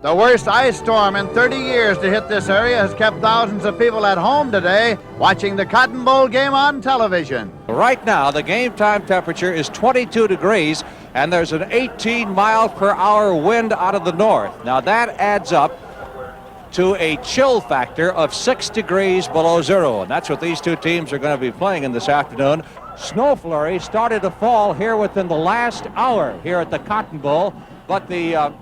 The worst ice storm in 30 years to hit this area has kept thousands of people at home today watching the Cotton Bowl game on television. Right now, the game time temperature is 22 degrees, and there's an 18-mile-per-hour wind out of the north. Now, that adds up to a chill factor of 6 degrees below zero, and that's what these two teams are going to be playing in this afternoon. Snow flurries started to fall here within the last hour here at the Cotton Bowl, but the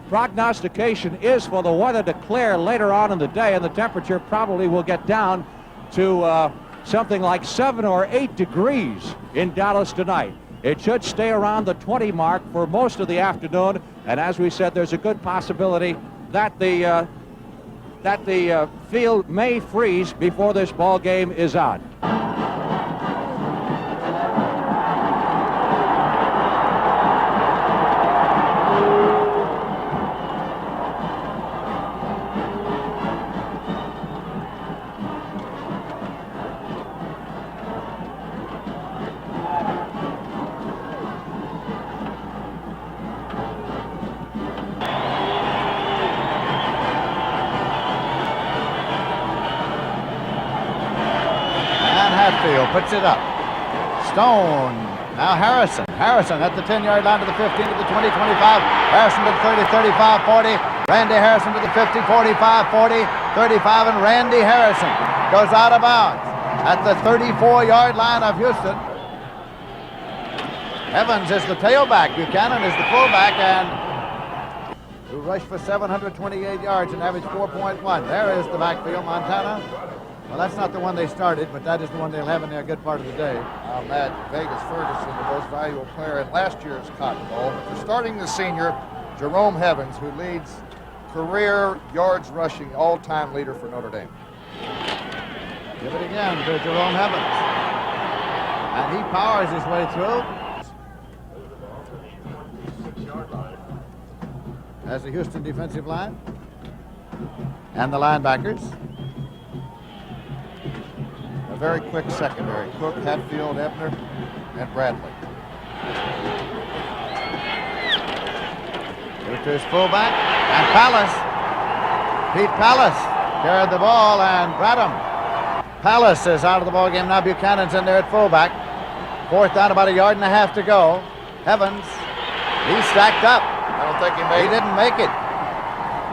prognostication is for the weather to clear later on in the day, and the temperature probably will get down to something like 7 or 8 degrees in Dallas tonight. It should stay around the 20 mark for most of the afternoon, and as we said, there's a good possibility that the field may freeze before this ball game is on. Puts it up. Stone. Now Harrison. Harrison at the 10-yard line to the 15, to the 20, 25. Harrison to the 30, 35, 40. Randy Harrison to the 50, 45, 40, 35, and Randy Harrison goes out of bounds at the 34-yard line of Houston. Evans is the tailback. Buchanan is the fullback, and who rushed for 728 yards and averaged 4.1. There is the backfield, Montana. Well, that's not the one they started, but that is the one they'll have in there a good part of the day. Matt, Vegas Ferguson, the most valuable player in last year's Cotton Bowl. But they're starting the senior, Jerome Evans, who leads career yards rushing, all-time leader for Notre Dame. Give it again to Jerome Evans. And he powers his way through. As the Houston defensive line and the linebackers. A very quick secondary. Cook, Hatfield, Ebner, and Bradley. To his fullback, and Palace. Pete Palace carried the ball and Bradham. Palace is out of the ball game now. Buchanan's in there at fullback. Fourth down, about a yard and a half to go. Evans, he's stacked up. I don't think he didn't make it.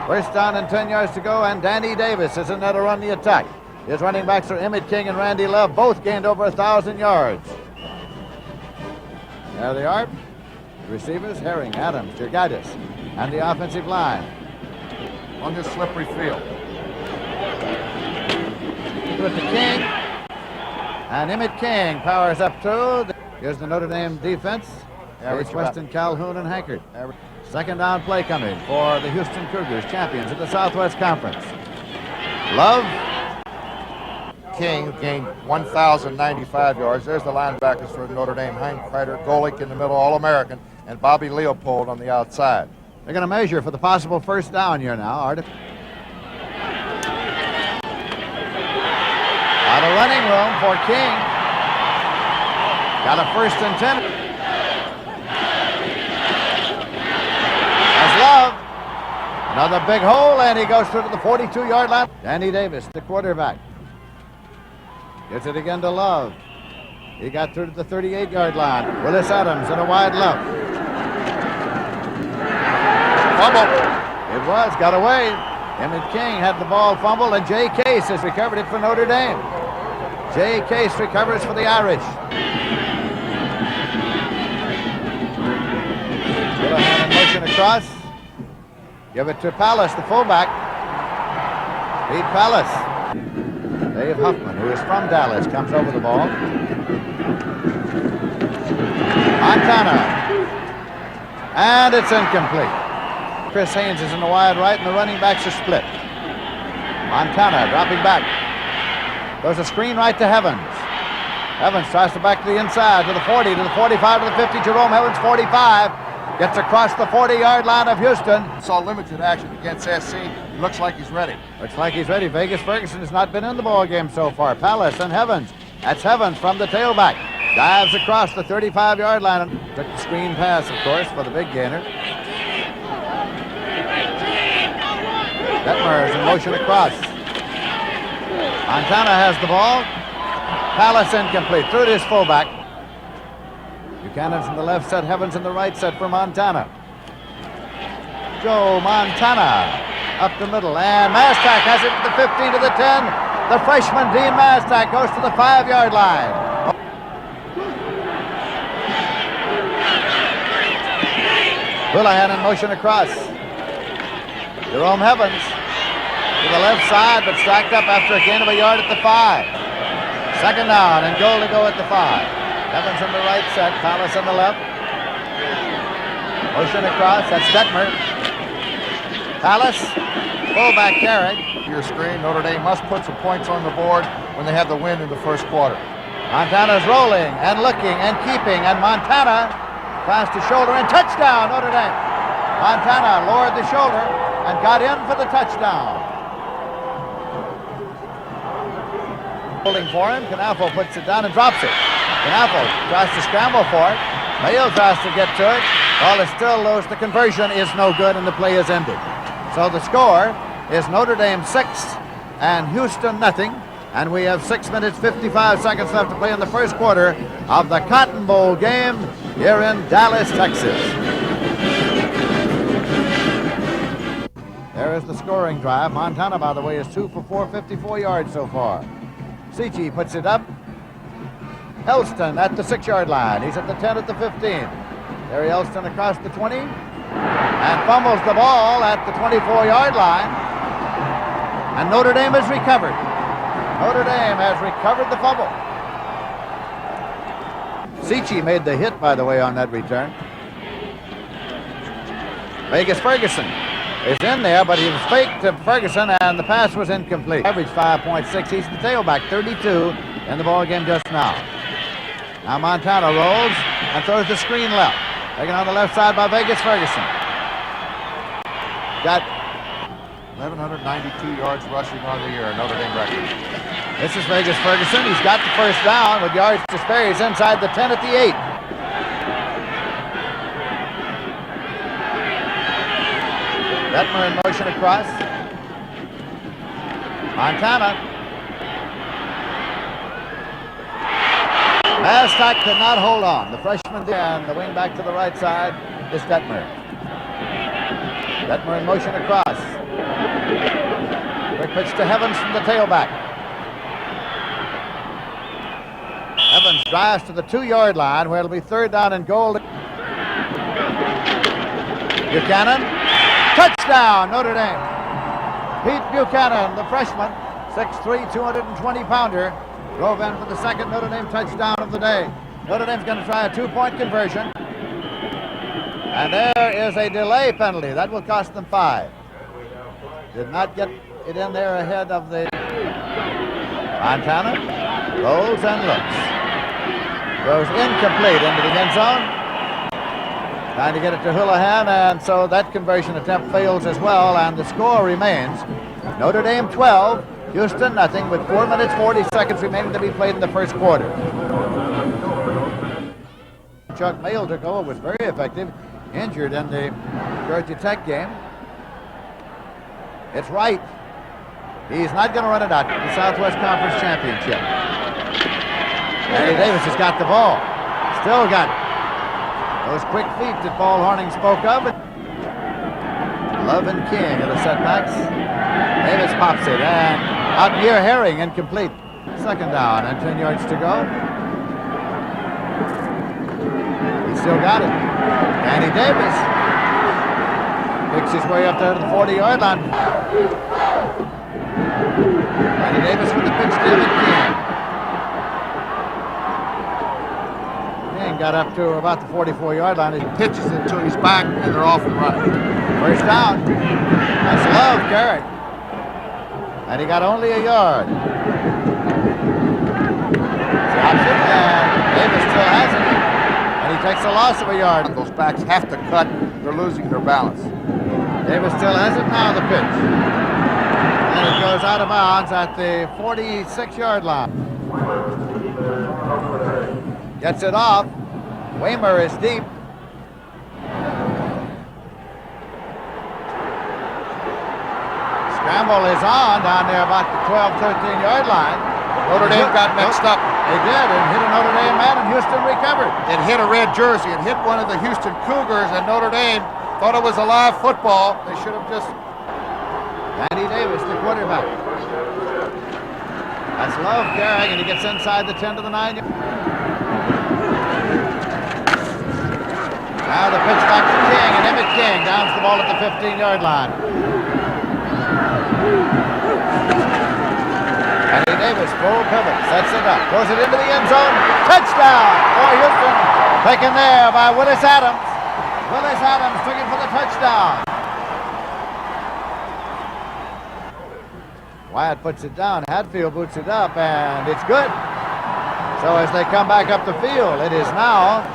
First down and 10 yards to go, and Danny Davis is in there to run the attack. His running backs are Emmett King and Randy Love, both gained over 1,000 yards. There they are. The receivers, Herring, Adams, Jurgaitis, and the offensive line. On this slippery field. With the King. And Emmett King powers up too. Here's the Notre Dame defense. It's Weston, Calhoun, and Hankard. Second down play coming for the Houston Cougars, champions of the Southwest Conference. Love. King gained 1,095 yards. There's the linebackers for Notre Dame. Hein Kreider, Golick in the middle, All-American, and Bobby Leopold on the outside. They're going to measure for the possible first down here now, Art. Out of running room for King. Got a 1st and 10. That's Love. Another big hole, and he goes through to the 42-yard line. Danny Davis, the quarterback. Gets it again to Love. He got through to the 38-yard line. Willis Adams and a wide left. Fumble. It was, got away. Emmett King had the ball fumbled, and Jay Case has recovered it for Notre Dame. Jay Case recovers for the Irish. Houlihan in motion across. Give it to Palace, the fullback. Pete Palace. Dave Huffman, who is from Dallas, comes over the ball. Montana. And it's incomplete. Chris Haynes is in the wide right, and the running backs are split. Montana dropping back. There's a screen right to Evans. Evans tries to back to the inside, to the 40, to the 45, to the 50. Jerome Evans, 45. Gets across the 40-yard line of Houston. Saw limited action against SC. Looks like he's ready. Looks like he's ready. Vegas Ferguson has not been in the ball game so far. Palace and Evans. That's Evans from the tailback. Dives across the 35-yard line. Took the screen pass, of course, for the big gainer. Cougars in motion across. Montana has the ball. Palace incomplete. Through to his fullback. Buchanan's in the left set, Heavens in the right set for Montana. Joe Montana up the middle, and Mastak has it to the 15 to the 10. The freshman Dean Mastak goes to the 5-yard line. Houlihan in motion across. Jerome Heavens to the left side, but stacked up after a gain of a yard at the 5. Second down and goal to go at the 5. Heavens in the right set, Palace on the left. Motion across, that's Detmer. Palace, fullback carry. Your screen, Notre Dame must put some points on the board when they have the win in the first quarter. Montana's rolling and looking and keeping, and Montana tries to shoulder and touchdown, Notre Dame. Montana lowered the shoulder and got in for the touchdown. Holding for him, Canafo puts it down and drops it. Canafo tries to scramble for it. Mayo tries to get to it. Ball is still loose. The conversion is no good, and the play is ended. So the score is Notre Dame 6 and Houston nothing. And we have 6 minutes, 55 seconds left to play in the first quarter of the Cotton Bowl game here in Dallas, Texas. There is the scoring drive. Montana, by the way, is 2 for 4, 54 yards so far. Seachy puts it up. Elston at the 6-yard line. He's at the 10 at the 15. Terry Elston across the 20 and fumbles the ball at the 24-yard line. And Notre Dame has recovered. Notre Dame has recovered the fumble. Seachy made the hit, by the way, on that return. Vegas Ferguson is in there, but he was faked to Ferguson, and the pass was incomplete. Average 5.6. He's the tailback, 32 in the ball game just now. Now Montana rolls and throws the screen left. Taken on the left side by Vegas Ferguson. Got 1,192 yards rushing on the year, Notre Dame record. This is Vegas Ferguson. He's got the first down with yards to spare. He's inside the 10 at the 8. Detmer in motion across. Montana. Mastak could not hold on. The freshman did, and the wing back to the right side is Detmer. Detmer in motion across. Quick pitch to Heavens from the tailback. Evans drives to the 2-yard line where it'll be 3rd down and goal. Buchanan. Touchdown, Notre Dame. Pete Buchanan, the freshman, 6'3", 220-pounder, drove in for the second Notre Dame touchdown of the day. Notre Dame's going to try a 2-point conversion. And there is a delay penalty. That will cost them 5. Did not get it in there ahead of the... Montana rolls and looks. Goes incomplete into the end zone. Trying to get it to Houlihan, and so that conversion attempt fails as well, and the score remains Notre Dame 12, Houston nothing, with 4 minutes, 40 seconds remaining to be played in the first quarter. Chuck Mayo took over, was very effective, injured in the Georgia Tech game. It's Wright. He's not going to run it out. The Southwest Conference Championship. Danny Davis has got the ball. Still got it. Those quick feet that Paul Horning spoke of. Love and King are the setbacks. Davis pops it, and out near Herring, incomplete. 2nd down and 10 yards to go. He still got it. Danny Davis picks his way up there to the 40-yard line. Danny Davis with the pitch, David King. King got up to about the 44-yard line. He Pitches it to his back, and they're off and running. First down. That's Love carried. And he got only a yard. Drops it, and Davis still has it. And he takes a loss of a yard. Those backs have to cut. They're losing their balance. Davis still has it now, the pitch. And it goes out of bounds at the 46-yard line. Gets it off. Waymer is deep. Scramble is on down there about the 12, 13-yard line. Notre Dame got mixed up. They did, and hit a Notre Dame man, and Houston recovered. It hit a red jersey. It hit one of the Houston Cougars, and Notre Dame thought it was a live football. They should have just... Andy Davis, the quarterback. That's Love carrying, and he gets inside the 10 to the 9. Now the pitch back to King, and Emmett King downs the ball at the 15-yard line. Andy Davis, full pivot, sets it up, throws it into the end zone. Touchdown for Houston. Taken there by Willis Adams. Willis Adams took it for the touchdown. Wyatt puts it down. Hatfield boots it up, and it's good. So as they come back up the field, it is now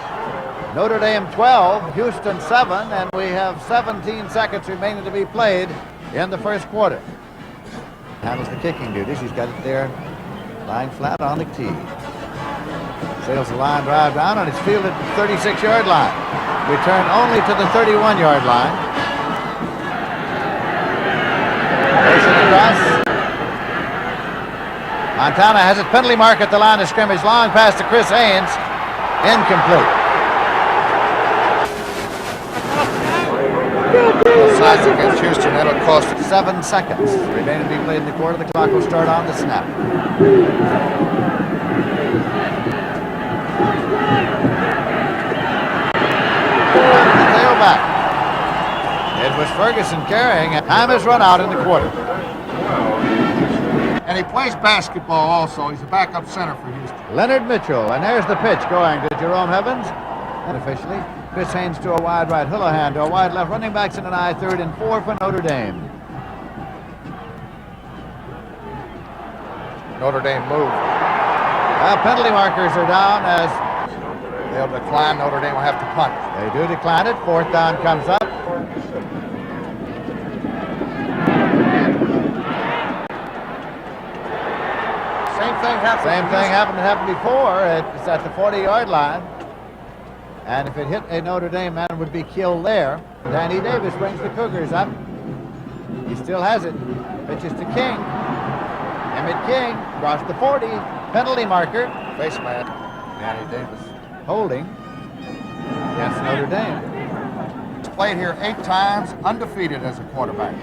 Notre Dame 12, Houston 7, and we have 17 seconds remaining to be played in the first quarter. Handles the kicking duties. He's got it there lying flat on the tee. Sails the line drive down, and it's fielded at the 36-yard line. Return only to the 31-yard line. Racing across. Montana has his penalty mark at the line of scrimmage. Long pass to Chris Haynes. Incomplete. Sides against Houston, that'll cost 7 seconds remaining to be played in the quarter. The clock will start on the snap. The tailback. It was Ferguson carrying, and time has run out in the quarter. And he plays basketball also. He's a backup center for Houston. Leonard Mitchell, and there's the pitch going to Jerome Evans. And officially, Chris Haynes to a wide right, Houlihan to a wide left. Running backs in an I, 3rd and 4 for Notre Dame. Notre Dame move. Penalty markers are down as They'll decline. Notre Dame will have to punt. they do decline it. 4th down comes up. Same thing happened before. It's at the 40-yard line. And if it hit a Notre Dame man, it would be killed there. Danny Davis brings the Cougars up. He still has it. Pitches to King. Emmett King across the 40. Penalty marker. Face man. Danny Davis. Holding against Notre Dame. He's played here 8 times, undefeated as a quarterback.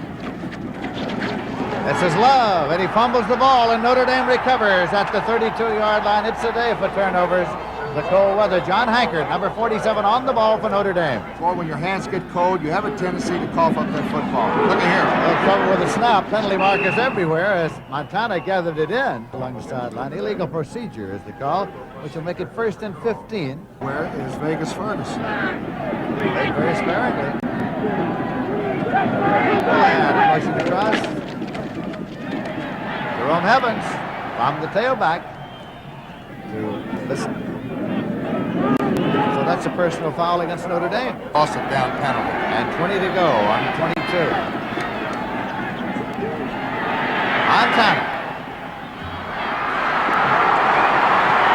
This is Love, and he fumbles the ball, and Notre Dame recovers at the 32-yard line. It's a day for turnovers. The cold weather. John Hankard, number 47, on the ball for Notre Dame. Boy, when your hands get cold, you have a tendency to cough up that football. Look at here. No trouble with the snap. Penalty markers everywhere as Montana gathered it in along the sideline. Illegal procedure is the call, which will make it 1st and 15. Where is Vegas Ferguson? Played very sparingly. And motion across. Jerome Evans from the tailback to listen. So that's a personal foul against Notre Dame. Lost it down penalty. And 20 to go on 22. Montana.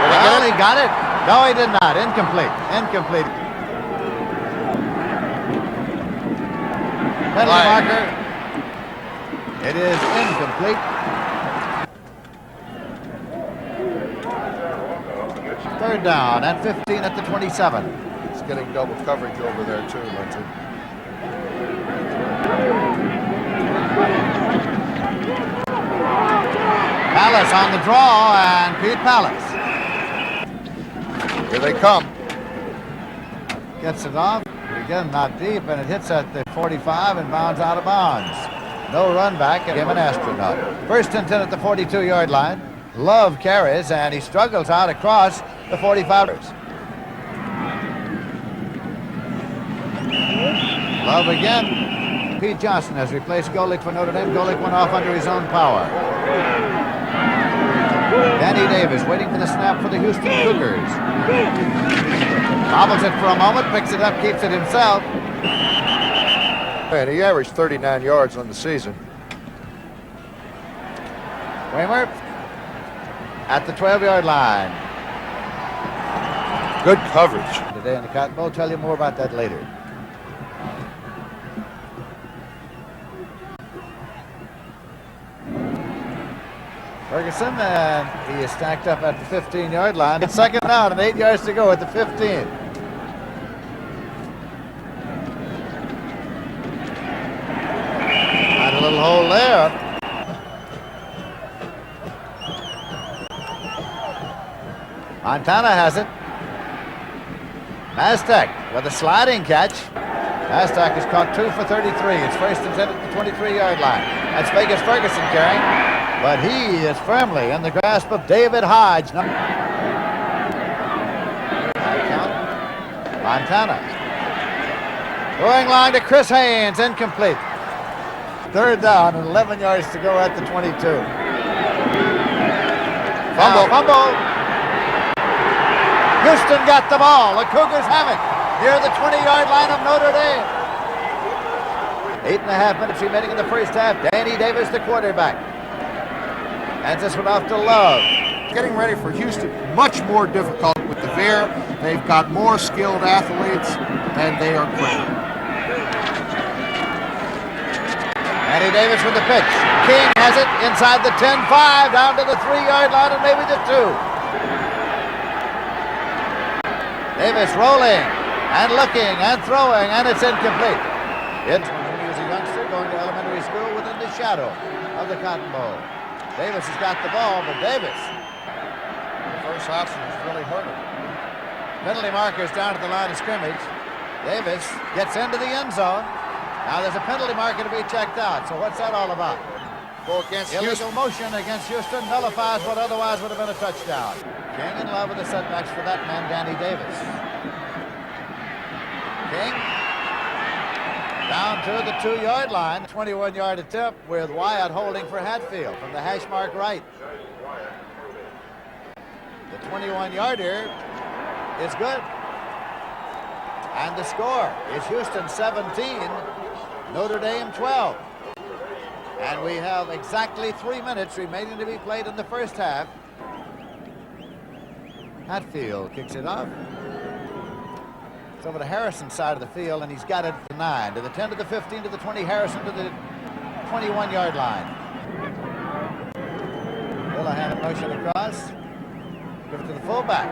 Well, he got it. No, he did not. Incomplete. Incomplete. Penalty marker. It is incomplete. 3rd down and 15 at the 27. He's getting double coverage over there too, Lindsey. Palace on the draw, and Pete Palace Here they come. gets it off. Again, not deep, and it hits at the 45 and bounds out of bounds. No run back, and him an astronaut. 1st and 10 at the 42-yard line. Love carries, and he struggles out across the 45. Love again. Pete Johnson has replaced Golick for Notre Dame. Golick went off under his own power. Danny Davis waiting for the snap for the Houston Cougars. Bobbles it for a moment, picks it up, keeps it himself. And he averaged 39 yards on the season. Kramer at the 12-yard line. Good coverage. Today in the Cotton Bowl. Tell you more about that later. Ferguson, and he is stacked up at the 15-yard line. It's second down and 8 yards to go at the 15. Had a little hole there. Montana has it. Mastek with a sliding catch. Mastek has caught 2 for 33. It's first and 10 at the 23-yard line. That's Vegas Ferguson carrying, but he is firmly in the grasp of David Hodge. Montana. Throwing line to Chris Haynes, incomplete. Third down and 11 yards to go at the 22. Fumble. Houston got the ball. The Cougars have it near the 20-yard line of Notre Dame. 8.5 minutes remaining in the first half. Danny Davis, the quarterback. And this one off to Love. Getting ready for Houston, much more difficult with the veer. They've got more skilled athletes, and they are quicker. Danny Davis with the pitch. King has it inside the 10-5, down to the 3-yard line and maybe the 2. Davis rolling and looking and throwing, and it's incomplete. It's when he was a youngster going to elementary school within the shadow of the Cotton Bowl. Davis has got the ball, but Davis, the first option is really hurting. Penalty markers down at the line of scrimmage. Davis gets into the end zone. Now there's a penalty marker to be checked out. So what's that all about? Go against Illegal Houston. motion against Houston nullifies what otherwise would have been a touchdown. King in love with the setbacks for that man, Danny Davis. King down to the 2-yard line. 21-yard attempt with Wyatt holding for Hatfield from the hash mark right. The 21-yarder is good. And the score is Houston 17, Notre Dame 12. And we have exactly 3 minutes remaining to be played in the first half. Hatfield kicks it off. It's over to Harrison's side of the field, and he's got it at the 9. To the 10, to the 15, to the 20. Harrison to the 21-yard line. Houlihan in motion across. Give it to the fullback.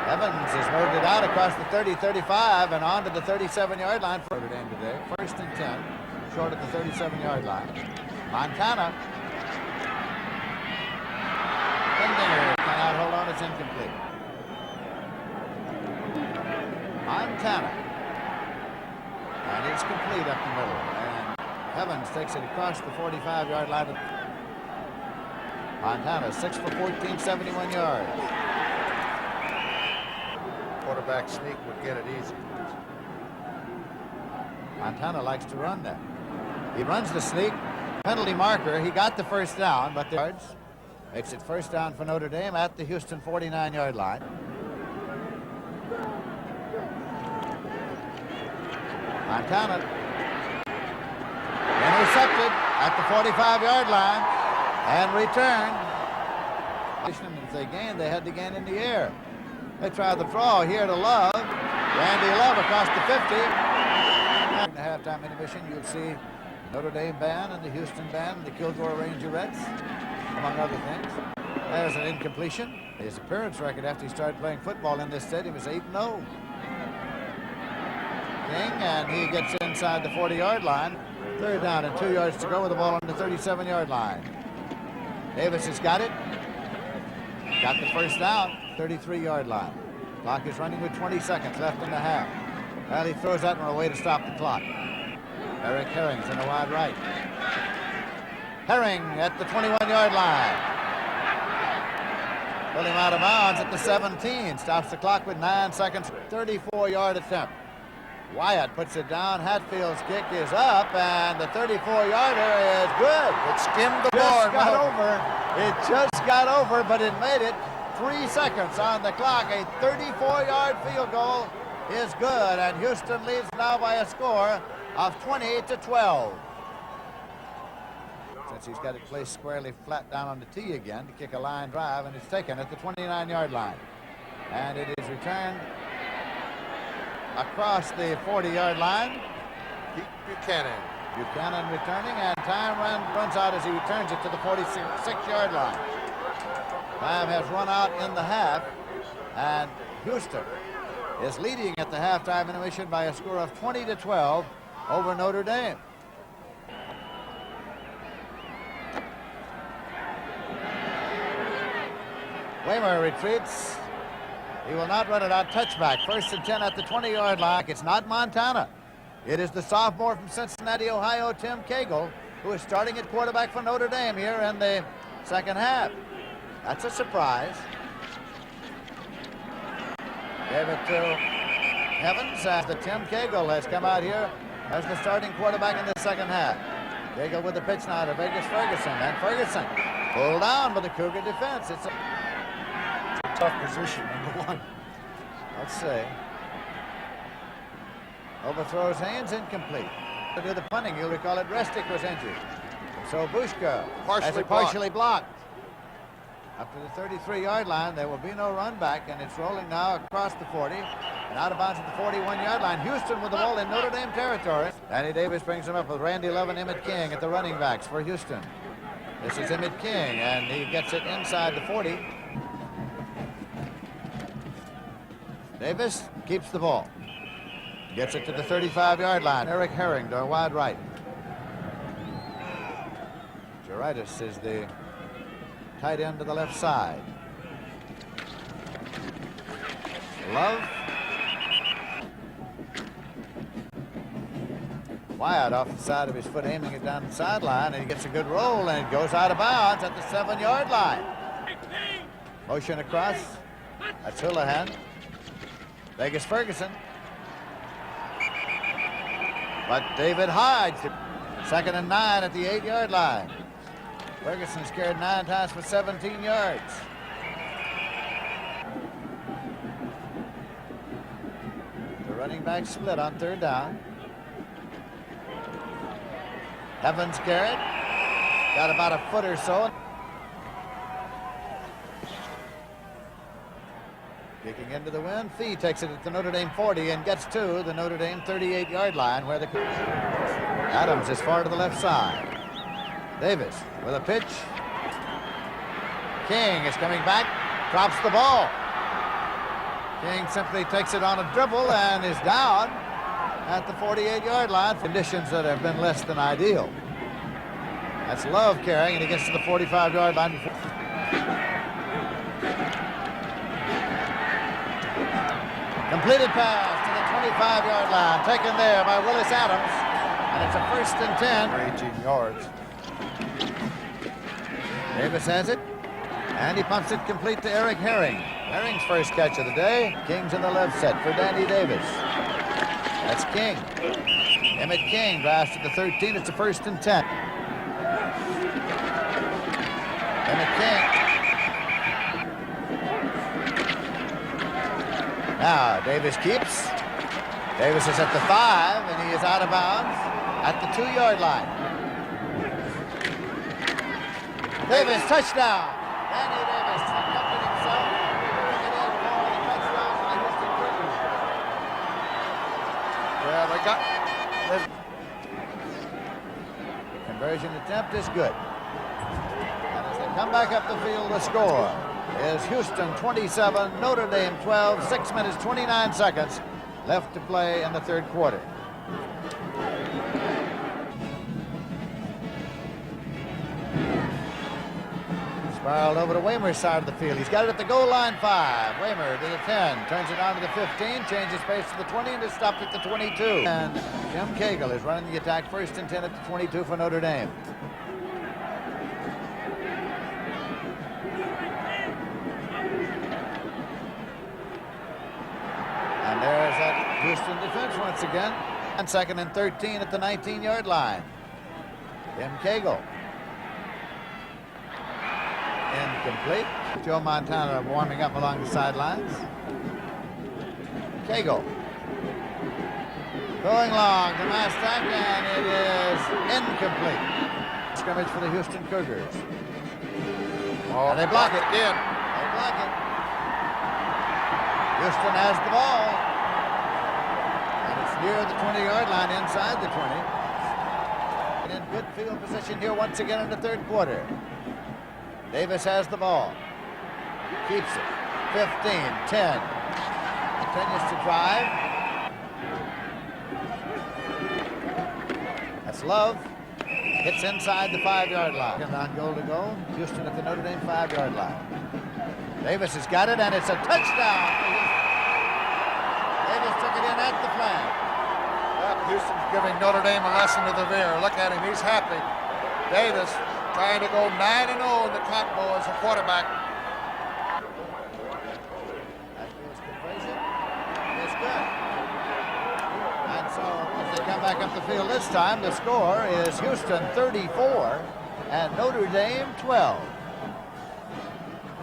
Evans is moved it out across the 30-35 and on to the 37-yard line for Notre Dame today. First and 10, short at the 37-yard line. Montana. Pendinger cannot hold on, it's incomplete. Montana. And it's complete up the middle. And Evans takes it across the 45-yard line. Montana, 6 for 14, 71 yards. Quarterback sneak would get it easy. Montana likes to run that. He runs the sneak. Penalty marker. He got the first down, but the yards makes it first down for Notre Dame at the Houston 49-yard line. Montana intercepted at the 45-yard line and returned. If they gained, they had to gain in the air. They tried the throw here to Love. Randy Love across the 50. In the halftime intermission, you'll see Notre Dame band and the Houston band and the Kilgore Rangerettes, among other things. There's an incompletion. His appearance record after he started playing football in this stadium is 8-0. King, and he gets inside the 40-yard line. Third down and 2 yards to go with the ball on the 37-yard line. Davis has got it. Got the first down, 33-yard line. Clock is running with 20 seconds left in the half. Well, he throws that one away to stop the clock. Eric Herring's in the wide right. Herring at the 21-yard line. Pull him out of bounds at the 17. Stops the clock with 9 seconds. 34-yard attempt. Wyatt puts it down. Hatfield's kick is up, and the 34-yarder is good. It skimmed the board. It just got over, but it made it. 3 seconds on the clock. A 34-yard field goal is good, and Houston leads now by a score of 20-12. Since he's got it placed squarely flat down on the tee again to kick a line drive, and it's taken at the 29-yard line. And it is returned across the 40-yard line. Buchanan Buchanan returning, and time runs out as he returns it to the 46-yard line. Time has run out in the half, and Houston is leading at the halftime intermission by a score of 20-12 over Notre Dame. Waymer retreats. He will not run it out. Touchback. 1st and 10 at the 20-yard line. It's not Montana. It is the sophomore from Cincinnati, Ohio, Tim Cagle, who is starting at quarterback for Notre Dame here in the second half. That's a surprise. Gave it to Evans as the Tim Cagle has come out here as the starting quarterback in the second half. Cagle with the pitch now to Vegas Ferguson, and Ferguson pulled down by the Cougar defense. It's a tough position, number one. Let's see. Overthrows Haynes, incomplete. To do the punting, you'll recall it, Restic was injured. So Bushka has it partially blocked. Up to the 33-yard line, there will be no run back, and it's rolling now across the 40 and out of bounds at the 41-yard line. Houston with the ball in Notre Dame territory. Danny Davis brings him up with Randy Love and Emmett King at the running backs for Houston. This is Emmett King, and he gets it inside the 40. Davis keeps the ball. Gets it to the 35-yard line. Eric Herring to wide right. Geritis is the tight end to the left side. Love. Wyatt off the side of his foot, aiming it down the sideline, and he gets a good roll, and it goes out of bounds at the 7-yard line. Motion across. That's Houlihan. Vegas Ferguson. But David hides it. 2nd and 9 at the 8-yard line. Ferguson's carried 9 times for 17 yards. The running back split on 3rd down. Evans carried. Got about a foot or so. Kicking into the wind, Fee takes it at the Notre Dame 40 and gets to the Notre Dame 38-yard line where the Adams is far to the left side. Davis with a pitch. King is coming back, drops the ball. King simply takes it on a dribble and is down at the 48-yard line. Conditions that have been less than ideal. That's Love carrying, and he gets to the 45-yard line. Completed pass to the 25-yard line, taken there by Willis Adams, and it's a 1st and 10. For 18 yards. Davis has it, and he pumps it complete to Eric Herring. Herring's first catch of the day. King's in the left set for Danny Davis. That's King. Emmett King drives to the 13. It's a 1st and 10. Emmett King. Now Davis keeps. Davis is at the 5, and he is out of bounds at the 2-yard line. Davis, touchdown. Danny Davis accompanied himself. Bring it in for the touchdown for the Houston Cougars. Yeah, they got... Conversion attempt is good. And as they come back up the field, the score is Houston 27, Notre Dame 12, 6 minutes, 29 seconds left to play in the 3rd quarter. Spiraled over to Waymer's side of the field. He's got it at the goal line 5. Waymer to the 10, turns it on to the 15, changes pace to the 20, and is stopped at the 22. And Jim Cagle is running the attack, 1st and 10 at the 22 for Notre Dame. And there's that Houston defense once again. And 2nd and 13 at the 19-yard line. Jim Cagle. Incomplete. Joe Montana warming up along the sidelines. Cagle. Going long to Mastack, and it is incomplete. Scrimmage for the Houston Cougars. Oh, and they block it. Again. They block it. Houston has the ball. And it's near the 20-yard line, inside the 20. good field position here once again in the third quarter. Davis has the ball. Keeps it. 15, 10. Continues to drive. That's Love. Hits inside the 5-yard line. And on goal to go. Houston at the Notre Dame 5-yard line. Davis has got it, and it's a touchdown. Davis took it in at the flag. Yep, Houston's giving Notre Dame a lesson of the veer. Look at him, he's happy. Davis trying to go 9-0 in the Cotton Bowl as a quarterback. That is conversion. It's good. And so if they come back up the field this time, the score is Houston 34 and Notre Dame 12.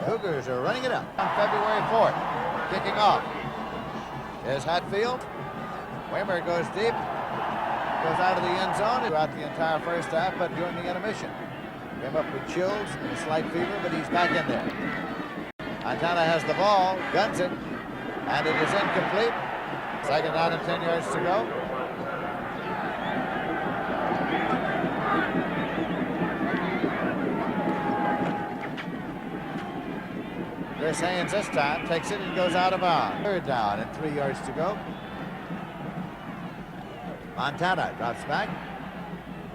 Cougars are running it up on February 4th. Kicking off is Hatfield. Waymer goes deep, goes out of the end zone throughout the entire first half, but during the intermission. Came up with chills and a slight fever, but he's back in there. Montana has the ball, guns it, and it is incomplete. Second down and 10 yards to go. Chris Haynes this time takes it and goes out of bounds. Third down and 3 yards to go. Montana drops back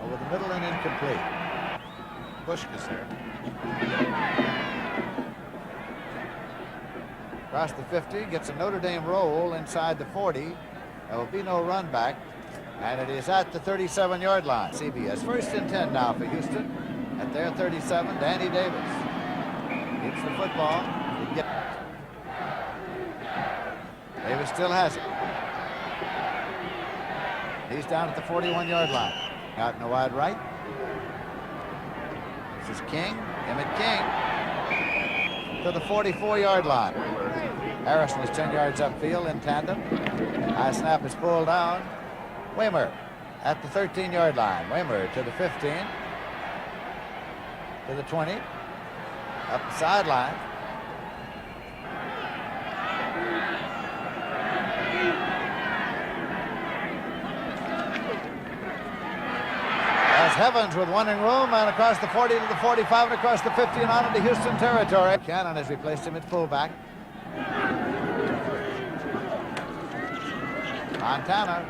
over the middle and incomplete. Bushkas there. Across the 50, gets a Notre Dame roll inside the 40. There will be no run back, and it is at the 37-yard line. CBS first and 10 now for Houston. At their 37, Danny Davis keeps the football. Davis still has it. He's down at the 41-yard line. Out in the wide right. This is King. Emmett King to the 44-yard line. Harrison is 10 yards upfield in tandem. High snap is pulled down. Waymer at the 13-yard line. Waymer to the 15. To the 20. Up the sideline. Evans with one in room and across the 40 to the 45 and across the 50 and on into Houston territory. Cannon has replaced him at fullback. Montana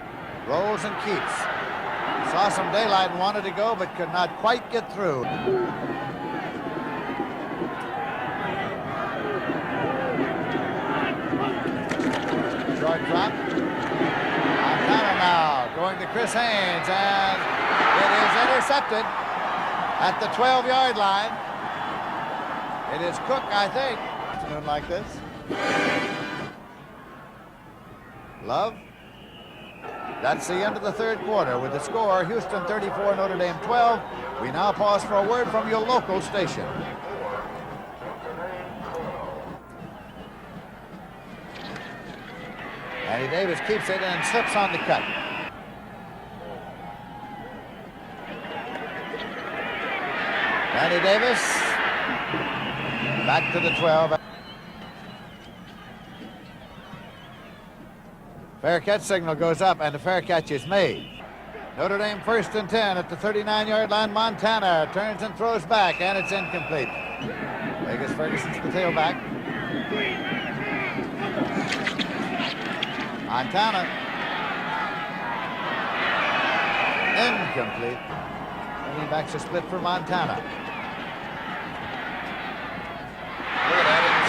rolls and keeps. Saw some daylight and wanted to go but could not quite get through. Short drop. Montana now going to Chris Haynes, and it is intercepted at the 12-yard line. It is Cook, I think. Afternoon like this. Love. That's the end of the third quarter with the score Houston 34, Notre Dame 12. We now pause for a word from your local station. Danny Davis keeps it and slips on the cut. Danny Davis back to the 12. Fair catch signal goes up and the fair catch is made. Notre Dame first and 10 at the 39-yard line. Montana turns and throws back, and it's incomplete. Vegas Ferguson's the tailback. Montana. Incomplete. Running backs are split for Montana.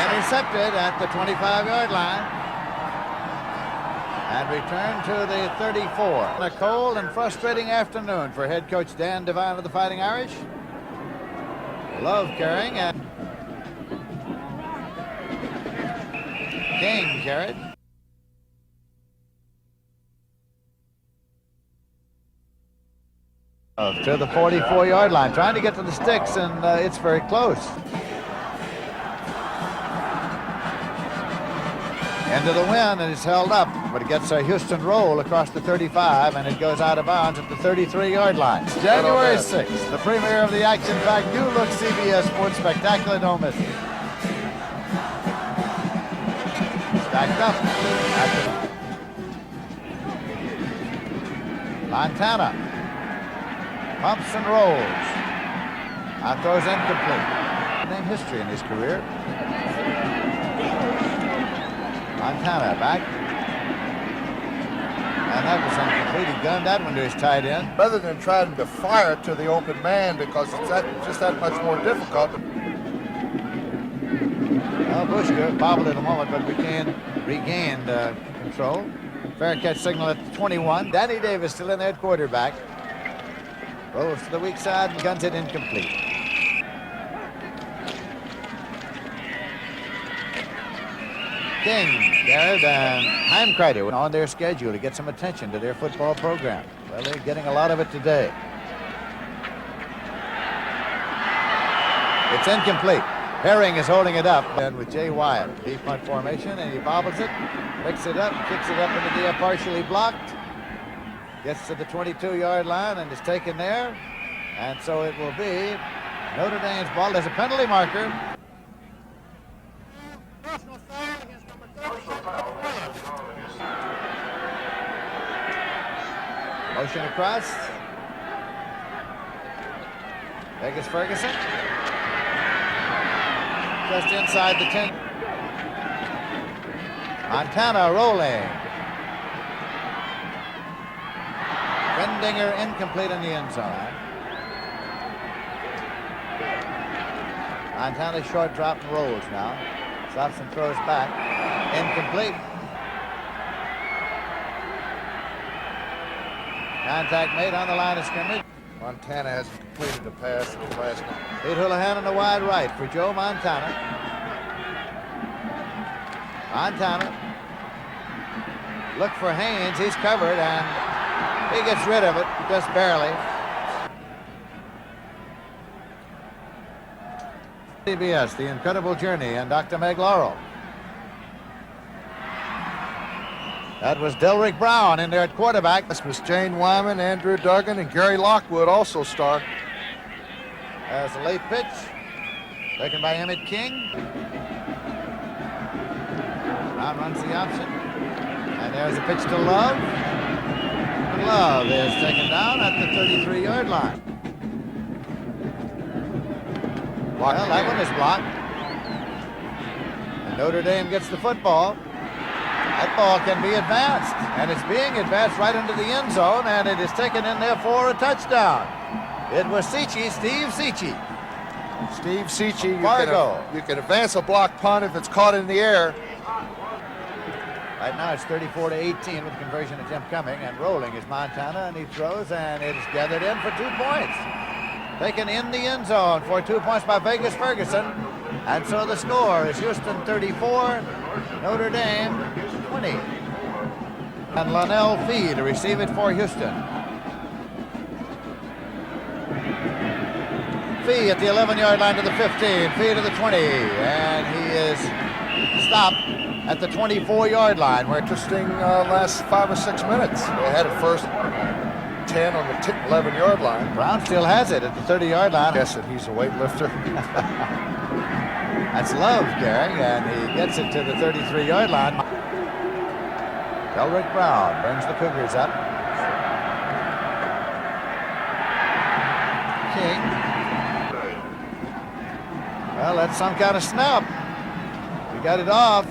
Intercepted at the 25-yard line. And return to the 34. A cold and frustrating afternoon for head coach Dan Devine of the Fighting Irish. Love carrying and King carried. To the 44-yard line, trying to get to the sticks, and it's very close. Into the wind, and it's held up, but it gets a Houston roll across the 35, and it goes out of bounds at the 33-yard line. January 6th, the premiere of the action-packed New Look CBS Sports Spectacular. Don't miss it. Stacked up. Montana. Pumps and rolls. That throws incomplete. Name history in his career. Montana back. And that was incomplete. He gunned that one to his tight end. Rather than trying to fire it to the open man because it's just that much more difficult. Well, Bushka bobbled it a moment, but regained control. Fair catch signal at 21. Danny Davis still in there at quarterback. Rolls to the weak side and guns it incomplete. King, Garrett, and Heimkreide on their schedule to get some attention to their football program. Well, they're getting a lot of it today. It's incomplete. Herring is holding it up, and with Jay Wyatt, deep punt formation, and he bobbles it, picks it up, kicks it up into the air, partially blocked, gets to the 22-yard line and is taken there, and so it will be Notre Dame's ball. There's a penalty marker. Motion across. Vegas Ferguson. Just inside the 10. Montana rolling. Bendinger incomplete in the end zone. Montana short drop and rolls now. Stops and throws back. Incomplete. Contact made on the line of scrimmage. Montana hasn't completed a pass in the last one. Pete Houlihan on the wide right for Joe Montana. Montana. Look for Haynes. He's covered and he gets rid of it just barely. CBS, The Incredible Journey, and Dr. Meg Laurel. That was Delrick Brown in there at quarterback. This was Jane Wyman, Andrew Duggan, and Gary Lockwood also start. There's a late pitch taken by Emmett King. Brown runs the option. And there's a pitch to Love. Love is taken down at the 33-yard line. Well, that one is blocked. And Notre Dame gets the football. That ball can be advanced, and it's being advanced right into the end zone, and it is taken in there for a touchdown. It was Steve Seachy. Steve Seachy, Fargo. You can advance a block punt if it's caught in the air. Right now it's 34-18 with the conversion of Jim Cumming, and rolling is Montana, and he throws, and it is gathered in for 2 points. Taken in the end zone for 2 points by Vegas Ferguson, and so the score is Houston 34, Notre Dame 20. And Lonnell Fee to receive it for Houston. Fee at the 11-yard line to the 15, Fee to the 20, and he is stopped at the 24-yard line. Where interesting last 5 or 6 minutes. They had it first 10 on the 11-yard line. Brown still has it at the 30-yard line. Guess that he's a weightlifter. That's Love, Gary, and he gets it to the 33-yard line. Delrick Brown brings the Cougars up. King. Well, that's some kind of snap. He got it off.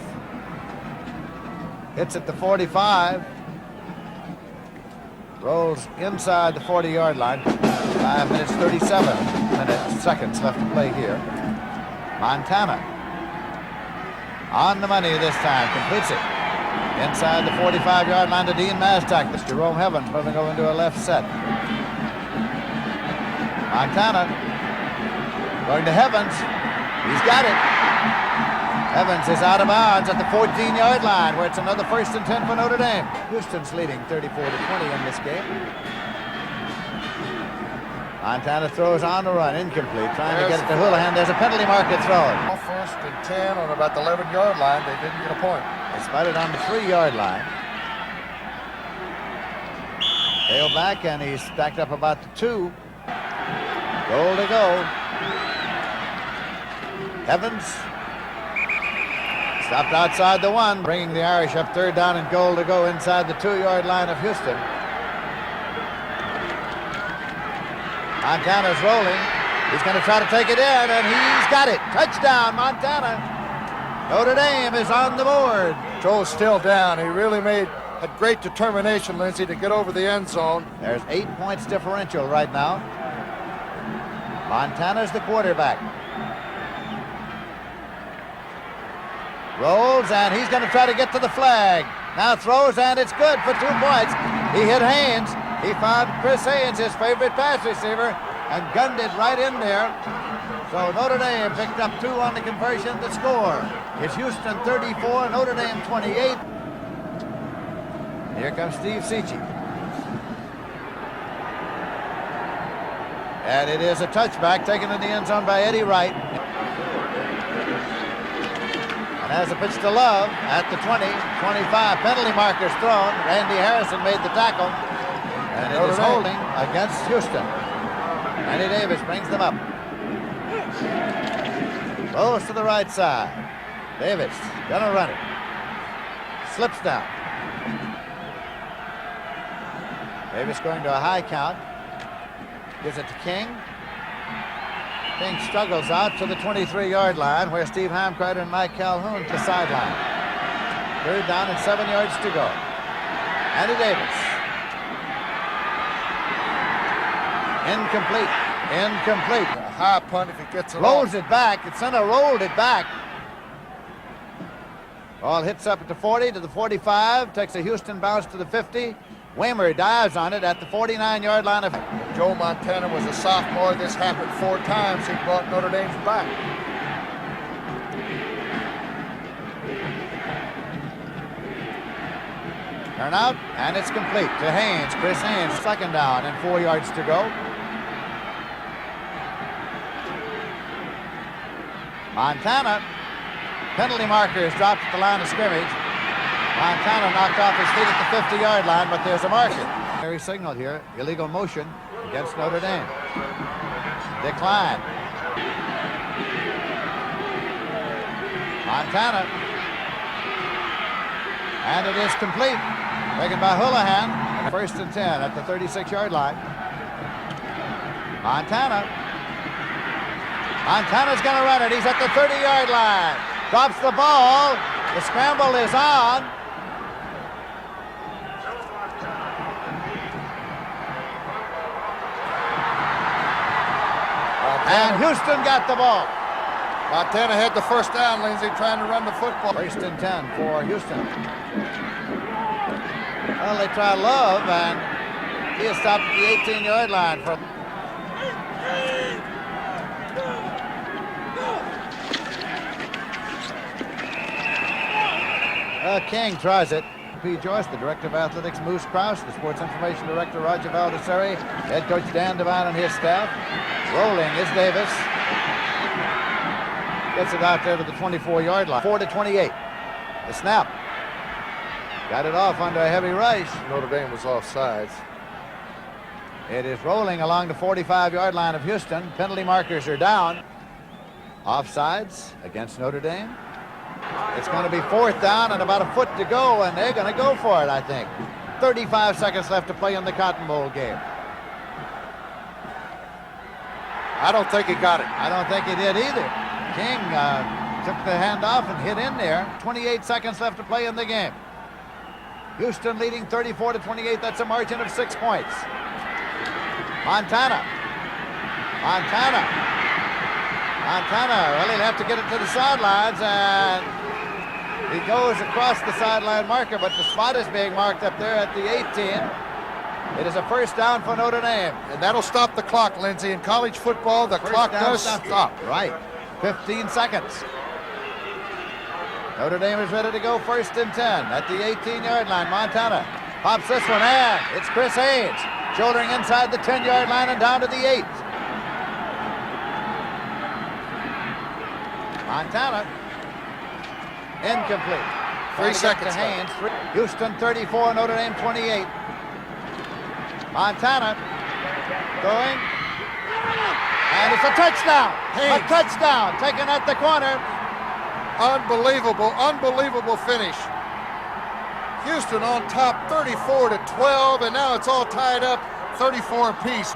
Hits at the 45. Rolls inside the 40-yard line. 5 minutes, 37 seconds left to play here. Montana on the money this time, completes it. Inside the 45-yard line to Dean Mastak. This Jerome Heaven moving over into a left set. Montana going to Evans. He's got it. Evans is out of bounds at the 14-yard line, where it's another 1st and 10 for Notre Dame. Houston's leading 34-20 in this game. Montana throws on the run, incomplete, trying to get it to Houlihan. There's a penalty marker thrown. 1st and 10 on about the 11-yard line. They didn't get a point. They spotted on the 3-yard line. Hale back, and he's stacked up about the 2. Goal to go. Evans stopped outside the 1, bringing the Irish up 3rd down and goal to go inside the 2-yard line of Houston. Montana's rolling. He's going to try to take it in, and he's got it. Touchdown, Montana. Notre Dame is on the board. Joe's still down. He really had great determination, Lindsey, to get over the end zone. There's 8 points differential right now. Montana's the quarterback. Rolls, and he's going to try to get to the flag. Now throws, and it's good for 2 points. He hit Haynes. He found Chris Haynes, his favorite pass receiver, and gunned it right in there. So Notre Dame picked up 2 on the conversion to score. It's Houston 34, Notre Dame 28. Here comes Steve Cicci. And it is a touchback taken in the end zone by Eddie Wright. And as a pitch to Love at the 20, 25, penalty markers thrown. Randy Harrison made the tackle. And it is holding against Houston. Randy Davis brings them up. Rolls to the right side. Davis gonna run it. Slips down. Davis going to a high count. Gives it to King. King struggles out to the 23-yard line where Steve Heimkreiter and Mike Calhoun to the sideline. 3rd down and 7 yards to go. Andy Davis. Incomplete. Incomplete. A high punt if he gets it Rolls off. it back. It's center rolled it back. Ball hits up at the 40 to the 45. Takes a Houston bounce to the 50. Waymer dives on it at the 49-yard line of... Joe Montana was a sophomore. This happened 4 times. He brought Notre Dame's back. Turn out, and it's complete to Haynes. Chris Haynes, 2nd down and 4 yards to go. Montana, penalty marker is dropped at the line of scrimmage. Montana knocked off his feet at the 50-yard line, but there's a marker. Very signal here, illegal motion against Notre Dame. Decline. Montana. And it is complete. Taken by Houlihan. 1st and 10 at the 36-yard line. Montana. Montana's going to run it. He's at the 30-yard line. Drops the ball. The scramble is on. And Houston got the ball. Montana had the 1st down, Lindsey, trying to run the football. 1st and 10 for Houston. Well, they try Love, and he is stopped at the 18-yard line. King tries it. P. Joyce, the Director of Athletics, Moose Krause, the Sports Information Director, Roger Valdesari, Head Coach Dan Devine and his staff. Rolling is Davis. Gets it out there to the 24-yard line. 4 to 28. The snap. Got it off under a heavy rush. Notre Dame was offsides. It is rolling along the 45-yard line of Houston. Penalty markers are down. Offsides against Notre Dame. It's going to be 4th down and about a foot to go, and they're going to go for it, I think. 35 seconds left to play in the Cotton Bowl game. I don't think he got it. I don't think he did either. King took the handoff and hit in there. 28 seconds left to play in the game. Houston leading 34 to 28. That's a margin of 6 points. Montana. Well, he'll have to get it to the sidelines, and he goes across the sideline marker, but the spot is being marked up there at the 18. It is a 1st down for Notre Dame. And that'll stop the clock, Lindsey. In college football, the clock does stop. Right. 15 seconds. Notre Dame is ready to go 1st and 10 at the 18-yard line. Montana pops this one, and it's Chris Haynes. Shouldering inside the 10-yard line and down to the 8. Montana, incomplete. 3 seconds to Haynes. Houston 34, Notre Dame 28. Montana going, and it's a touchdown. Haynes. A touchdown taken at the corner. Unbelievable finish. Houston on top 34 to 12, and now it's all tied up 34 apiece.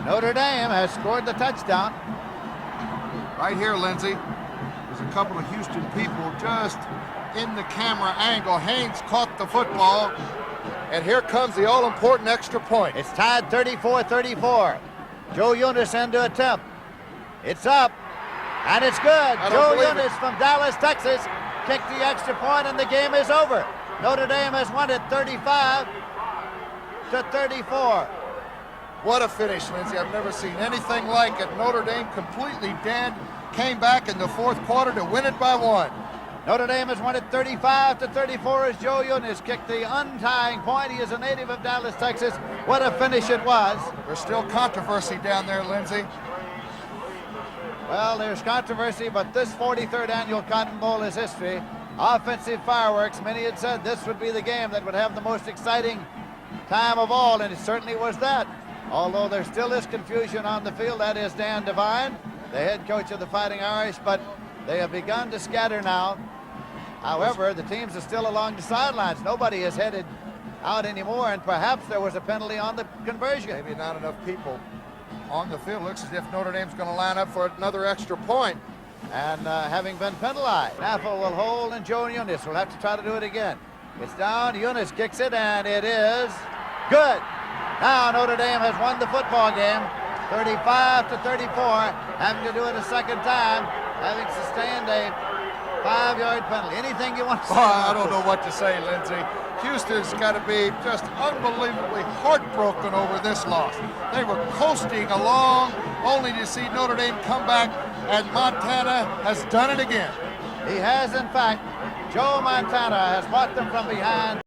Notre Dame has scored the touchdown. Right here, Lindsey, there's a couple of Houston people just in the camera angle. Haynes caught the football, and here comes the all-important extra point. It's tied 34-34. Joe Eunice in to attempt. It's up, and it's good. Joe Eunice from Dallas, Texas, kicked the extra point, and the game is over. Notre Dame has won it 35-34. What a finish, Lindsey. I've never seen anything like it. Notre Dame completely dead, came back in the fourth quarter to win it by 1. Notre Dame has won it 35-34 as Joe Eunice kicked the untying point. He is a native of Dallas, Texas. What a finish it was. There's still controversy down there, Lindsey. Well, there's controversy, but this 43rd annual Cotton Bowl is history. Offensive fireworks. Many had said this would be the game that would have the most exciting time of all, and it certainly was that. Although there still is confusion on the field. That is Dan Devine, the head coach of the Fighting Irish, but they have begun to scatter now. However, the teams are still along the sidelines. Nobody is headed out anymore, and perhaps there was a penalty on the conversion. Maybe not enough people on the field. Looks as if Notre Dame's going to line up for another extra point. And having been penalized, Naffel will hold, and Joe Eunice will have to try to do it again. It's down, Eunice kicks it, and it is good. Now Notre Dame has won the football game, 35-34, having to do it a second time, having sustained a 5-yard penalty. Anything you want to say? I don't know what to say, Lindsey. Houston's got to be just unbelievably heartbroken over this loss. They were coasting along, only to see Notre Dame come back, and Montana has done it again. He has, in fact. Joe Montana has brought them from behind.